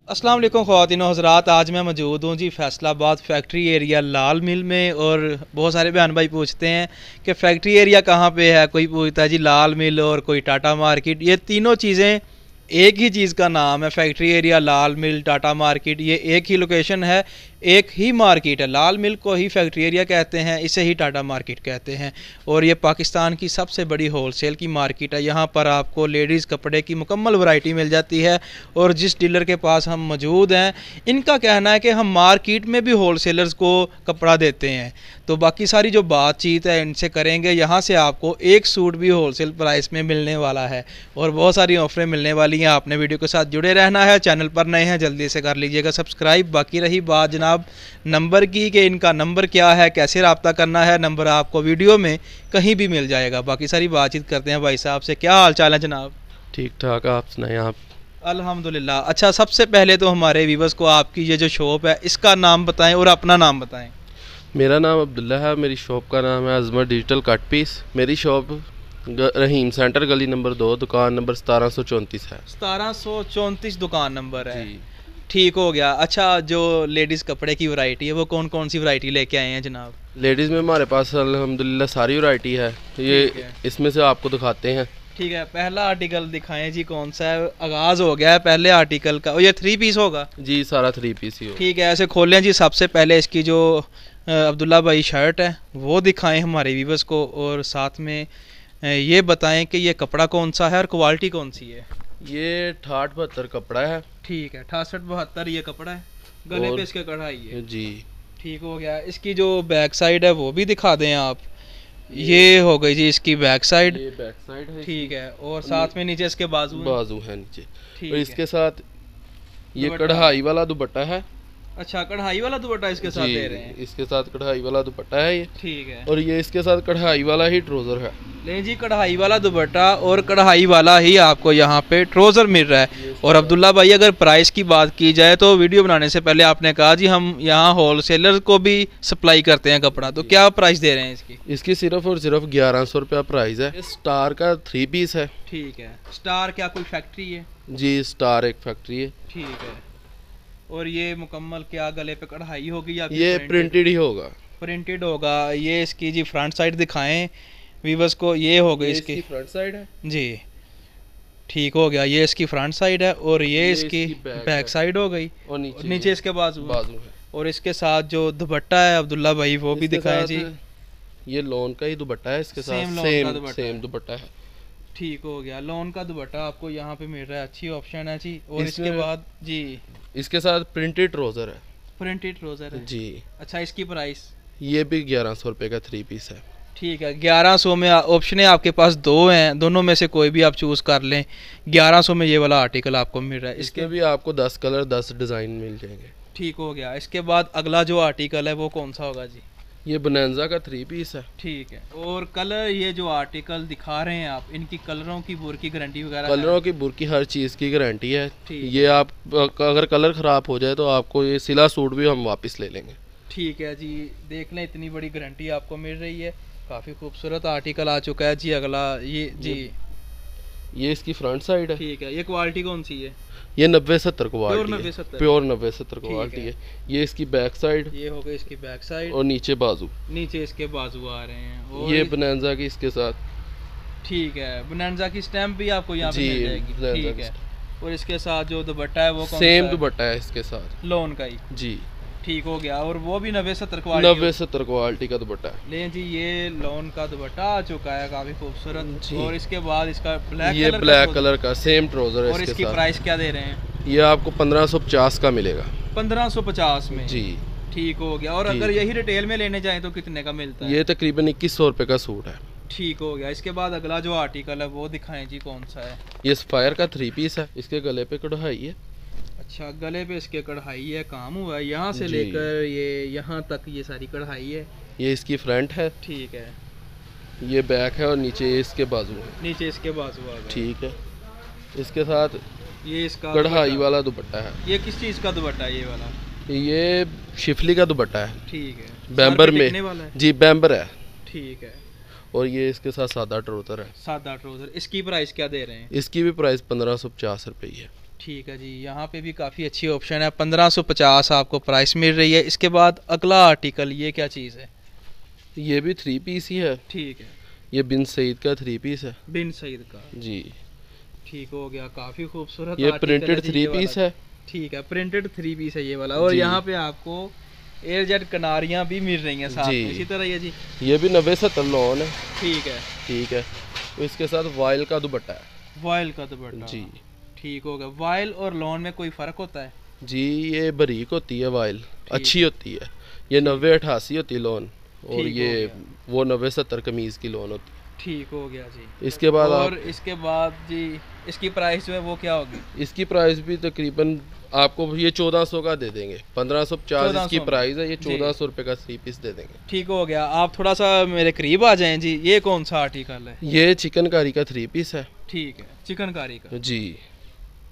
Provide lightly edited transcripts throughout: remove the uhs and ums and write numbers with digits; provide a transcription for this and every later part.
अस्सलाम वालेकुम ख़वातीन और हज़रात। आज मैं मौजूद हूँ जी फैसलाबाद फैक्ट्री एरिया लाल मिल में। और बहुत सारे बहन भाई पूछते हैं कि फैक्ट्री एरिया कहाँ पे है। कोई पूछता है जी लाल मिल और कोई टाटा मार्केट। ये तीनों चीज़ें एक ही चीज़ का नाम है। फैक्ट्री एरिया, लाल मिल, टाटा मार्केट, ये एक ही लोकेशन है, एक ही मार्केट है। लाल मिल को ही फैक्ट्री एरिया कहते हैं, इसे ही टाटा मार्केट कहते हैं। और ये पाकिस्तान की सबसे बड़ी होलसेल की मार्केट है। यहाँ पर आपको लेडीज़ कपड़े की मुकम्मल वैरायटी मिल जाती है। और जिस डीलर के पास हम मौजूद हैं, इनका कहना है कि हम मार्केट में भी होलसेलर्स को कपड़ा देते हैं। तो बाकी सारी जो बातचीत है इनसे करेंगे। यहाँ से आपको एक सूट भी होलसेल प्राइस में मिलने वाला है और बहुत सारी ऑफरें मिलने वाली हैं। आपने वीडियो के साथ जुड़े रहना है। चैनल पर नए हैं जल्दी से कर लीजिएगा सब्सक्राइब। बाकी रही बात जनाब नंबर की कि इनका नंबर क्या है, कैसे रब्ता करना है, नंबर आपको वीडियो में कहीं भी मिल जाएगा। बाकी सारी बातचीत करते हैं भाई साहब से। क्या हाल चाल है जनाब? ठीक ठाक, आप सुनाएं। आप? अल्हम्दुलिल्लाह। अच्छा, सबसे पहले तो हमारे व्यूवर्स को आपकी ये जो शॉप है इसका नाम बताएं और अपना नाम बताएं। मेरा नाम अब्दुल्ला है। मेरी शॉप का नाम है अजमर डिजिटल कट पीस। मेरी शॉप रहीम सेंटर गली नंबर 2 दुकान नंबर 1734 है। 1734 दुकान नंबर है। जी। ठीक हो गया। अच्छा, जो लेडीज़ कपड़े की वैरायटी है वो कौन कौन सी वैरायटी लेके आए हैं जनाब? लेडीज़ में हमारे पास अल्हम्दुलिल्लाह सारी वैरायटी है। ये ठीक है। इसमें से आपको दिखाते हैं। ठीक है, पहला आर्टिकल दिखाएं जी। कौन सा है? आगाज़ हो गया है पहले आर्टिकल का। और ये 3 पीस होगा? जी, सारा 3 पीस ही हो। ठीक है, ऐसे खोलें जी। सबसे पहले इसकी जो अब्दुल्ला भाई शर्ट है वो दिखाएं हमारे व्यूवर्स को। और साथ में ये बताएं कि ये कपड़ा कौन सा है और क्वालिटी कौन सी है। ये 68-72 कपड़ा है। ठीक है, 68-72 ये कपड़ा है। गले पे इसके कढ़ाई है। जी। ठीक हो गया। इसकी जो बैक साइड है वो भी दिखा दें आप। ये हो गई जी इसकी बैक साइड। ये बैक साइड है। ठीक है, और साथ में नीचे इसके बाजू है नीचे। ठीक और है। इसके साथ ये दुपट्टा। कढ़ाई वाला दुपट्टा है। अच्छा, कढ़ाई वाला दुपट्टा इसके साथ दे रहे हैं। इसके साथ कढ़ाई वाला दुपट्टा है ये। ठीक है। और ये इसके साथ कढ़ाई वाला ही ट्राउजर है। लें जी, कढ़ाई वाला दुपट्टा और कढ़ाई वाला ही आपको यहाँ पे ट्राउजर मिल रहा है। और अब्दुल्ला भाई, अगर प्राइस की बात की जाए तो वीडियो बनाने से पहले आपने कहा जी हम यहाँ होलसेलर को भी सप्लाई करते हैं कपड़ा, तो क्या प्राइस दे रहे हैं इसकी? इसकी सिर्फ और सिर्फ 1100 रुपया प्राइस है। स्टार का 3 पीस है। ठीक है। स्टार क्या कोई फैक्ट्री है? जी, स्टार एक फैक्ट्री है। ठीक है। और ये मुकम्मल क्या गले पे कढ़ाई होगी या ये प्रिंटेड ही होगा। प्रिंटेड होगा। ये इसकी जी फ्रंट साइड दिखाएं वीवर्स को। ये हो गई इसकी फ्रंट साइड है जी। ठीक हो गया, ये इसकी फ्रंट साइड है। और ये इसकी बैक साइड हो गई। और नीचे इसके बाजू है। और इसके साथ जो दुपट्टा है अब्दुल्ला भाई वो भी दिखाएं जी। ये लोन का ही दुपट्टा है। इसके साथ सेम दुपट्टा है। ठीक हो गया। लोन का दुपट्टा आपको यहाँ पे मिल रहा है। अच्छी ऑप्शन है जी। और इसके बाद जी इसके साथ प्रिंटेड ट्राउजर है। प्रिंटेड ट्राउजर है जी। अच्छा, इसकी प्राइस? ये भी 1100 रुपये का 3 पीस है। ठीक है, 1100 में ऑप्शन है आपके पास 2 हैं, दोनों में से कोई भी आप चूज़ कर लें। 1100 में ये वाला आर्टिकल आपको मिल रहा है। इसके भी आपको 10 कलर 10 डिज़ाइन मिल जाएंगे। ठीक हो गया। इसके बाद अगला जो आर्टिकल है वो कौन सा होगा जी? ये बोनांजा का 3 पीस है। ठीक है। और कलर, ये जो आर्टिकल दिखा रहे हैं आप, इनकी कलरों की बुर की गारंटी वगैरह? कलरों की बुर की हर चीज़ की गारंटी है। ठीक। ये आप अगर कलर ख़राब हो जाए तो आपको ये सिला सूट भी हम वापस ले लेंगे। ठीक है जी। देख लें, इतनी बड़ी गारंटी आपको मिल रही है। काफ़ी खूबसूरत आर्टिकल आ चुका है जी। अगला ये जी, ये इसकी फ्रंट साइड है। ठीक है। ये क्वालिटी कौन सी है? ये 90-70 क्वालिटी प्योर 90-70 ठीक क्वालिटी है। है। ये इसकी बैक साइड। ये हो गई इसकी बैक साइड। और नीचे बाजू। नीचे इसके बाजू आ रहे हैं। और ये बोनांजा की इसके साथ। ठीक है। बोनांजा की स्टैम्प भी आपको यहाँ पे मिल जाएगी। ठीक है। और इसके साथ जो दुपट्टा है वो कौन सेम सा है? दुपट्टा है इसके साथ, लोन का ही। जी। ठीक हो गया। और वो भी 90-70 क्वालिटी? 90-70 क्वालिटी का दुपट्टा है। लें जी, ये लोन का दुपट्टा आ चुका है, काफी खूबसूरत। और इसके बाद इसका ये ब्लैक कलर का सेम ट्राउजर है। और इसकी प्राइस क्या दे रहे हैं? ये आपको 1550 का मिलेगा। 1550 में? जी। ठीक हो गया। और अगर यही रिटेल में लेने जाए तो कितने का मिलता है? ये तकरीबन 2100 रुपये का सूट है। ठीक हो गया। इसके बाद अगला जो आर्टिकल है वो दिखाएं जी, कौन सा है? ये सफायर का 3 पीस है। इसके गले पे कढ़ाई है। अच्छा, गले पे इसके कढ़ाई है, काम हुआ है यहाँ से लेकर ये यहाँ तक, ये सारी कढ़ाई है। ये इसकी फ्रंट है। ठीक है। ये बैक है और नीचे इसके बाजू है। नीचे इसके बाजू आ गए। ठीक है। इसके साथ ये इसका कढ़ाई वाला दुपट्टा है। ये किस चीज़ का दुपट्टा है ये वाला? ये शिफली का दुपट्टा है। ठीक है। बैम्बर में। जी, बैम्बर है। ठीक है। और ये इसके साथ सादा ट्राउजर है। सादा ट्राउजर। इसकी प्राइस क्या दे रहे हैं? इसकी भी प्राइस 1550 रुपये ही है। ठीक है जी, यहाँ पे भी काफ़ी अच्छी ऑप्शन है। 1550 आपको प्राइस मिल रही है। इसके बाद अगला आर्टिकल, ये क्या चीज़ है? ये भी 3 पीस ही है। ठीक है, ये बिन सईद का 3 पीस है बिन सईद का। जी। ठीक हो गया, काफ़ी खूबसूरत ये आर्टिकल प्रिंटेड है जी 3 ये पीस वाला। है। ठीक है, प्रिंटेड 3 पीस है ये वाला। और जी। यहाँ पे आपको एयर जेट कनारियाँ भी मिल रही हैं साथ जी। में, इसी तरह ये जी। ये भी 90-70 लॉन है। ठीक है, ठीक है, तो इसके साथ वाइल का दुपट्टा है वॉयल का दुपट्टा जी। ठीक होगा। वाइल और लॉन में कोई फ़र्क होता है? जी, ये बारीक होती है वाइल, अच्छी होती है। ये 90-88 होती है लोन, और ठीक हो ये गया। वो 90-70 कमीज़ की लोन होती ठीक हो गया जी। है। इसके बाद और आप इसके बाद जी इसकी प्राइस जो है वो क्या होगी? इसकी प्राइस भी तकरीबन आपको ये 1400 का दे देंगे। 1550 इसकी 1400 में। प्राइस है, ये जी। 1400 रुपये का 3 पीस दे देंगे। ठीक हो गया। आप थोड़ा सा मेरे करीब आ जाएं जी, ये कौन सा आर्टिकल है? ये चिकनकारी का 3 पीस है ठीक है, चिकनकारी का। जी।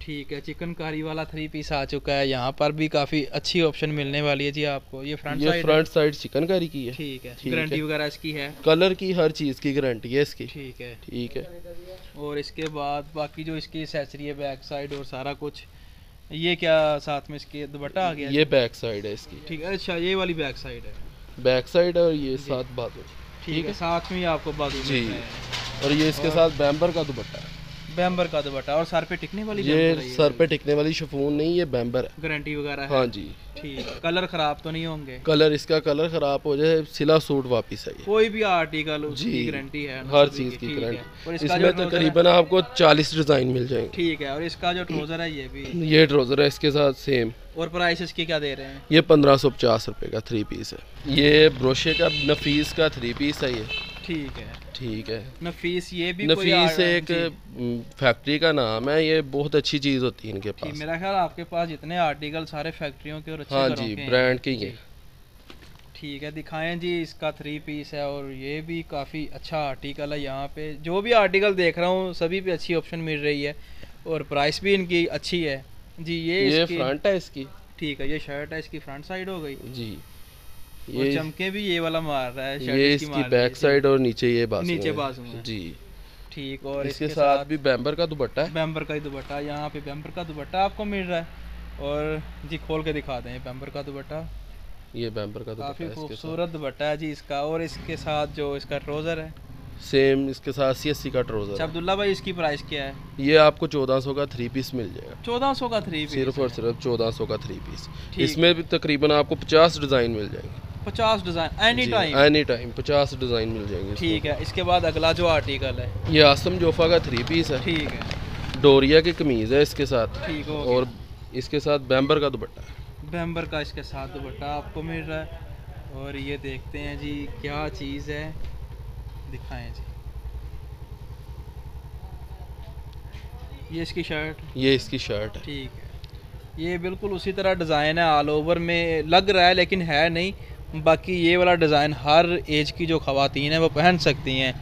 ठीक है, चिकनकारी वाला 3 पीस आ चुका है। यहाँ पर भी काफ़ी अच्छी ऑप्शन मिलने वाली है जी आपको। ये फ्रंट ये साइड फ्रंट साइड चिकनकारी की है। ठीक है, ठीक गारंटी है। वगैरह इसकी है? कलर की हर चीज़ की गारंटी है इसकी। ठीक है। ठीक है। और इसके बाद बाकी जो इसकी एसेसरी है, बैक साइड और सारा कुछ, ये क्या साथ में इसके दुपट्टा आ गया? ये बैक साइड है इसकी। ठीक है, अच्छा ये वाली बैक साइड है। बैक साइड है, और ये साथ बाजू। ठीक है, साथ में ही आपको बाजू जी। मिल रहे हैं। और ये इसके साथ बैम्बर का दुपट्टा है। बैम्बर का दुपट्टा और सर पे टिकने वाली ये सर पे टिकने वाली शिफॉन नहीं, ये बैम्बर है। गारंटी वगैरह है? हाँ जी। ठीक है, कलर खराब तो नहीं होंगे? कलर इसका कलर खराब हो जाए, सिला सूट वापस है ये। कोई भी आर्टिकल उसकी जी। गारंटी है ना हर सभी चीज़ की ठीक है। गारंटी। और इसका इसमें जो trouser तकरीबन आपको 40 डिज़ाइन मिल जाएंगे। ठीक है, और इसका जो ट्राउजर है ये भी। ये ट्राउज़र है इसके साथ सेम। और प्राइस इसकी क्या दे रहे हैं? ये 1550 रुपये का 3 पीस है। ये ब्रोशे का नफीस का 3 पीस है ये। ठीक है, ठीक है। नफीस ये भी कोई नफीस एक जी। फैक्ट्री का नाम है, ये बहुत अच्छी चीज़ होती है इनके ठीक, पास। मेरा ख्याल आपके पास जितने आर्टिकल सारे फैक्ट्रियों के और अच्छे हाँ घरों जी, के हैं। ब्रांड के ही है। ठीक है, दिखाएं जी। इसका 3 पीस है और ये भी काफ़ी अच्छा आर्टिकल है। यहाँ पे जो भी आर्टिकल देख रहा हूँ सभी पे अच्छी ऑप्शन मिल रही है और प्राइस भी इनकी अच्छी है जी। ये इसकी फ्रंट है इसकी। ठीक है, ये शर्ट है, इसकी फ्रंट साइड हो गई जी। और चमके भी ये वाला मार रहा है। शर्ट ये इसकी इसकी मार रही है बैक साइड और नीचे ये बाजू नीचे है। बाजू है। जी। ठीक, और इसके साथ भी बैम्बर का दुपट्टा है। बैम्बर का ही दुपट्टा, यहाँ पे बैम्बर का दुपट्टा आपको मिल रहा है। और जी खोल के दिखा दें बैम्बर का दुपट्टा, ये बैम्बर का दुपट्टा काफ़ी है इसके साथ। खूबसूरत दुपट्टा है जी इसका। और इसके साथ जो इसका ट्राउज़र है सेम इसके साथ 80-80 का ट्राउज़र अच्छा है। अब्दुल्ला भाई, इसकी प्राइस क्या है? ये आपको 1400 का 3 पीस मिल जाएगा। 1400 का 3 पीस? सिर्फ और सिर्फ 1400 का 3 पीस। ठीक इसमें भी तकरीबन आपको 50 डिज़ाइन मिल जाएंगे। 50 design any time? Any time 50 design मिल जाएंगे इसमें। ठीक है, इसके बाद अगला जो आर्टिकल है ये आसम जोफा का 3 पीस है। ठीक है, डोरिया की कमीज़ है इसके साथ। ठीक हो और इसके साथ बैम्बर का दुपट्टा है। गया। बैम्बर का इसके साथ दुपट्टा आपको मिल रहा है। और ये देखते हैं जी क्या चीज़ है, दिखाएं जी। ये इसकी शर्ट? ये इसकी शर्ट है। ठीक है, ये बिल्कुल उसी तरह डिज़ाइन है, ऑल ओवर में लग रहा है लेकिन है नहीं। बाकी ये वाला डिज़ाइन हर एज की जो ख़वातीन है वो पहन सकती हैं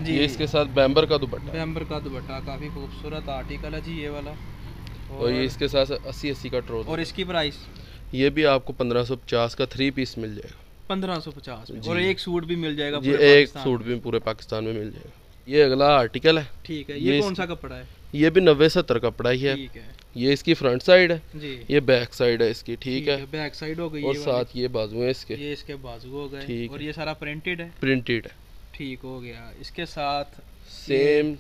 जी। ये इसके साथ बैम्बर का दुपट्टा है। बैम्बर का दुपट्टा काफ़ी खूबसूरत आर्टिकल है जी ये वाला। और ये इसके साथ 80-80 का ट्राउज़र। और इसकी प्राइस? ये भी आपको 1550 का 3 पीस मिल जाएगा। 1550 में? जी। और एक सूट भी मिल जाएगा ये पूरे एक पाकिस्तान सूट भी पूरे पाकिस्तान में मिल जाएगा। ये अगला आर्टिकल है। ठीक है, ये ये कौन सा कपड़ा है? ये भी 90-70 कपड़ा ही है। ठीक है ये इसकी फ्रंट साइड है, जी। ये बैक साइड है इसकी। ठीक है। बैक साइड हो गई और ये साथ ये बाजू है इसके। ये इसके बाजू हो गए। ठीक और है। ये सारा प्रिंटेड है? प्रिंटेड है। ठीक हो गया। इसके साथ सेम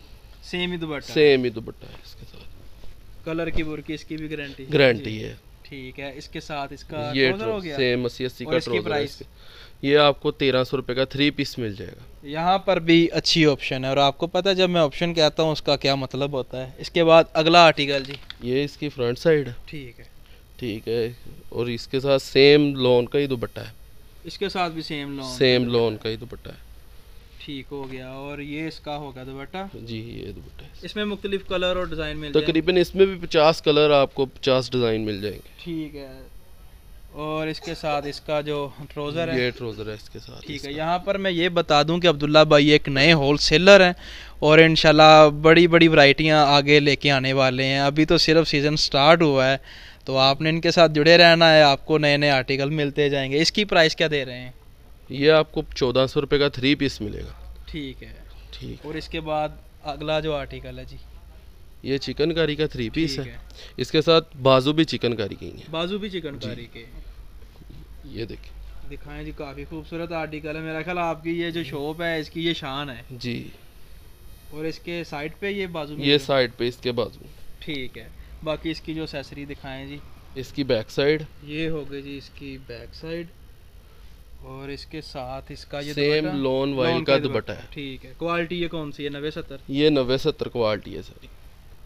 सेम ही दुपट्टा? सेम ही दुपट्टा है इसके साथ। कलर की बुरकी इसकी भी गारंटी? गारंटी है। ठीक है, इसके साथ इसका ये ट्राउजर हो गया? सेम 80-80 और का इसकी ट्राउजर है प्राइस? इसके। ये आपको 1300 रुपये का 3 पीस मिल जाएगा। यहाँ पर भी अच्छी ऑप्शन है और आपको पता है जब मैं ऑप्शन कहता हूँ उसका क्या मतलब होता है। इसके बाद अगला आर्टिकल जी। ये इसकी फ्रंट साइड है। ठीक है, ठीक है। और इसके साथ सेम लॉन का ही दुपट्टा है। इसके साथ भी सेम लॉन? सेम लॉन का ही दुपट्टा है। ठीक हो गया। और ये इसका होगा दुपट्टा? जी, ये दुपट्टा है। इसमें मुख्तलिफ कलर और डिज़ाइन मिल जाएंगे? तकरीबन इसमें भी 50 कलर आपको 50 डिज़ाइन मिल जाएंगे। ठीक है। और इसके साथ इसका जो ट्राउज़र है? ये ट्राउज़र है इसके साथ। ठीक है। यहाँ पर मैं ये बता दूं कि अब्दुल्ला भाई एक नए होलसेलर हैं और इंशाल्लाह बड़ी बड़ी वैरायटियाँ आगे लेके आने वाले हैं। अभी तो सिर्फ सीज़न स्टार्ट हुआ है तो आपने इनके साथ जुड़े रहना है, आपको नए नए आर्टिकल मिलते जाएंगे। इसकी प्राइस क्या दे रहे हैं? ये आपको 1400 रुपये का 3 पीस मिलेगा। ठीक है। ठीक। और इसके बाद अगला जो आर्टिकल है जी? ये चिकनकारी का 3 पीस ठीक है। इसके साथ बाजू भी चिकनकारी की है। बाजू भी चिकनकारी के। ये देखिए, दिखाएं जी, काफ़ी खूबसूरत आर्टिकल है। मेरा ख्याल आपकी ये जो शॉप है इसकी ये शान है। जी। और इसके साइड पे ये बाजू में ये साइड पे इसके बाजू। ठीक है। बाकी इसकी जो एक्सेसरी दिखाएं जी। इसकी बैक साइड, ये हो गई जी इसकी बैक साइड। और इसके साथ इसका ये सेम दुपट्टा, लोन वाइल का दुपट्टा है। ठीक है। क्वालिटी ये कौन सी है? 90-70? ये 90-70 क्वालिटी है सारी।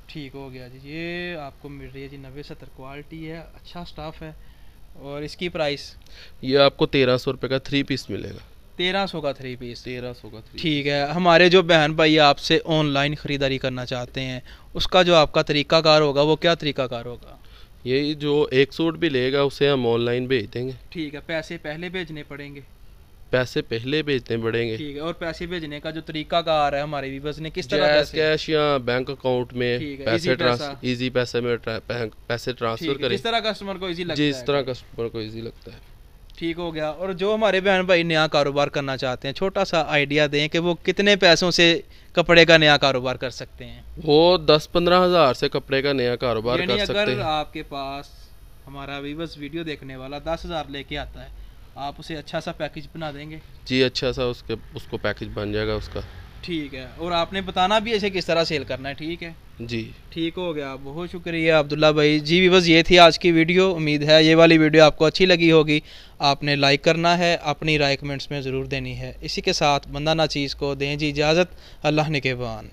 ठीक हो गया जी। ये आपको मिल रही है जी 90-70 क्वालिटी है, अच्छा स्टाफ है। और इसकी प्राइस? ये आपको 1300 रुपये का 3 पीस मिलेगा। 1300 का 3 पीस? 1300 का 3। ठीक है। हमारे जो बहन भाई आपसे ऑनलाइन ख़रीदारी करना चाहते हैं उसका जो आपका तरीकाकार होगा वो क्या तरीकाकार होगा? यही जो एक सूट भी लेगा उसे हम ऑनलाइन भेज देंगे। ठीक है। पैसे पहले भेजने पड़ेंगे? पैसे पहले भेजने पड़ेंगे। ठीक है। और पैसे भेजने का जो तरीकाकार है हमारे व्यूअर्स ने किस तरह जैस पैसे? कैश या बैंक अकाउंट में ठीक है, पैसे easy पैसा। इजी पैसे में पैसे ट्रांसफर ठीक है। करें जिस तरह कस्टमर को इजी लगता है। जिस तरह कस्टमर को इजी लगता है। ठीक हो गया। और जो हमारे बहन भाई नया कारोबार करना चाहते हैं, छोटा सा आइडिया दें कि वो कितने पैसों से कपड़े का नया कारोबार कर सकते हैं? वो 10-15 हज़ार से कपड़े का नया कारोबार यानी कर सकते अगर हैं। आपके पास हमारा व्यूअर्स वीडियो देखने वाला 10,000 लेके आता है, आप उसे अच्छा सा पैकेज बना देंगे? जी, अच्छा सा उसको पैकेज बन जाएगा उसका। ठीक है। और आपने बताना भी ऐसे किस तरह सेल करना है। ठीक है जी। ठीक हो गया। बहुत शुक्रिया अब्दुल्ला भाई जी। व्यूअर्स ये थी आज की वीडियो। उम्मीद है ये वाली वीडियो आपको अच्छी लगी होगी। आपने लाइक करना है, अपनी राय कमेंट्स में ज़रूर देनी है। इसी के साथ बंदा ना चीज़ को दें जी इजाज़त। अल्लाह निगहबान।